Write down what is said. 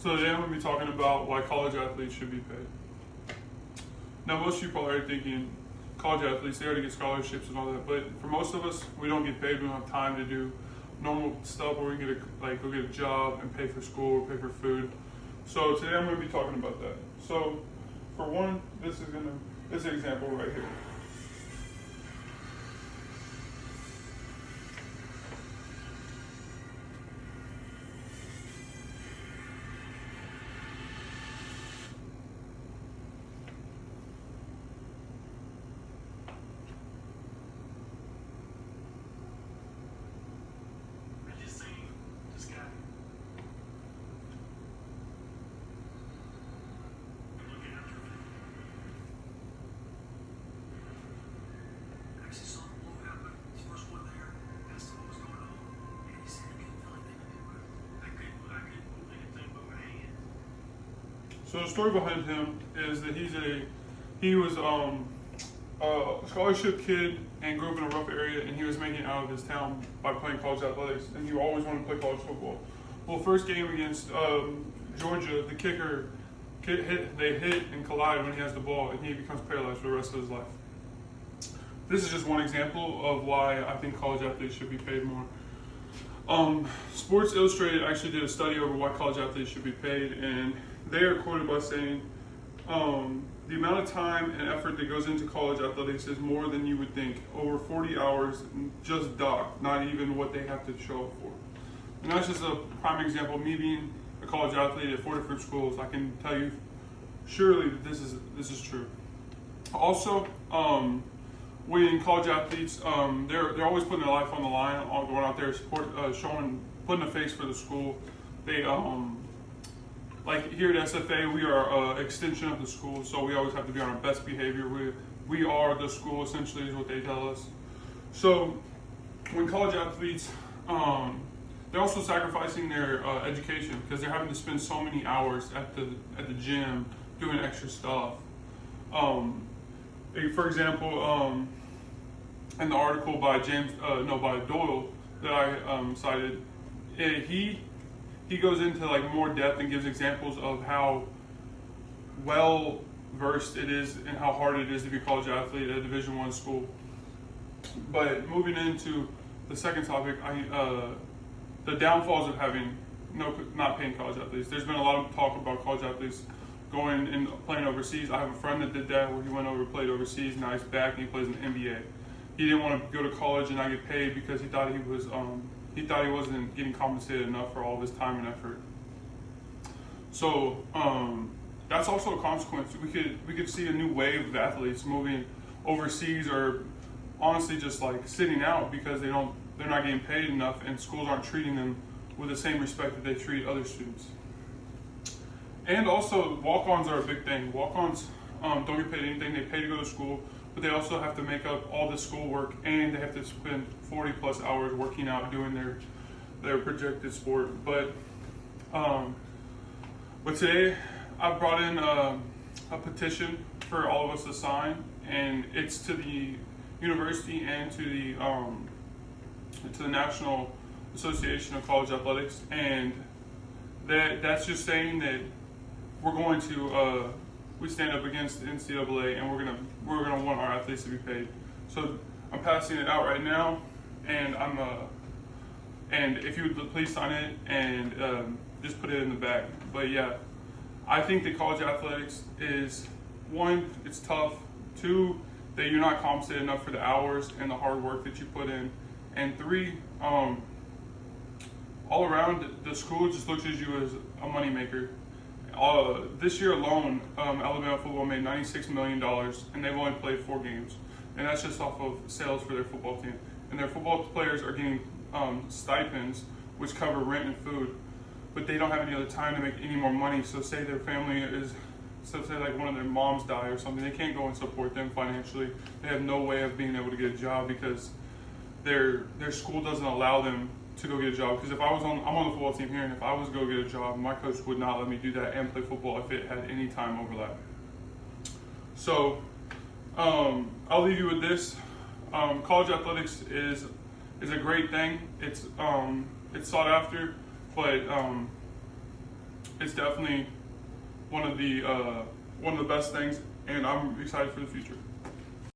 So today I'm going to be talking about why college athletes should be paid. Now, most of you probably are thinking, college athletes, they already get scholarships and all that, but for most of us, we don't get paid. We don't have time to do normal stuff where we get go get a job and pay for school or pay for food. So today I'm going to be talking about that. So for one, this is an example right here. So the story behind him is that he was a scholarship kid and grew up in a rough area, and he was making it out of his town by playing college athletics, and he always wanted to play college football. Well, first game against Georgia, the kicker they hit and collide when he has the ball, and he becomes paralyzed for the rest of his life. This is just one example of why I think college athletes should be paid more. Sports Illustrated actually did a study over why college athletes should be paid, and they are quoted by saying, the amount of time and effort that goes into college athletics is more than you would think. Over 40 hours, just docked, not even what they have to show up for. And that's just a prime example. Me being a college athlete at 4 different schools, I can tell you surely that this is true. Also, when college athletes, they're always putting their life on the line, going out there, putting a face for the school. They like here at SFA, we are an extension of the school, so we always have to be on our best behavior. We are the school, essentially, is what they tell us. So when college athletes, they're also sacrificing their education because they're having to spend so many hours at the gym doing extra stuff. For example, in the article by by Doyle that I cited, he goes into like more depth and gives examples of how well versed it is and how hard it is to be a college athlete at a Division I school. But moving into the second topic, the downfalls of not paying college athletes. There's been a lot of talk about college athletes going and playing overseas. I have a friend that did that where he went over and played overseas, and now he's back and he plays in the NBA. He didn't want to go to college and not get paid because he thought he wasn't getting compensated enough for all of his time and effort. So that's also a consequence. We could see a new wave of athletes moving overseas, or honestly just like sitting out because they're not getting paid enough, and schools aren't treating them with the same respect that they treat other students. And also, walk-ons are a big thing. Walk-ons don't get paid anything. They pay to go to school, but they also have to make up all the schoolwork, and they have to spend 40 plus hours working out, doing their projected sport. But today I brought in a petition for all of us to sign, and it's to the university and to the National Association of College Athletics, and that's just saying that we're going to we stand up against the NCAA, and we're gonna want our athletes to be paid. So I'm passing it out right now, and and if you would please sign it and just put it in the bag. But yeah, I think that college athletics is, one, it's tough. Two, that you're not compensated enough for the hours and the hard work that you put in. And three, all around, the school just looks at you as a moneymaker. This year alone, Alabama football made $96 million, and they've only played 4 games. And that's just off of sales for their football team. And their football players are getting stipends, which cover rent and food, but they don't have any other time to make any more money. So say their family say like one of their moms die or something, they can't go and support them financially. They have no way of being able to get a job because their school doesn't allow them to go get a job. Because I'm on the football team here, and if I was to go get a job, my coach would not let me do that and play football if it had any time overlap. So I'll leave you with this. College athletics is a great thing. It's sought after, but it's definitely one of the best things, and I'm excited for the future.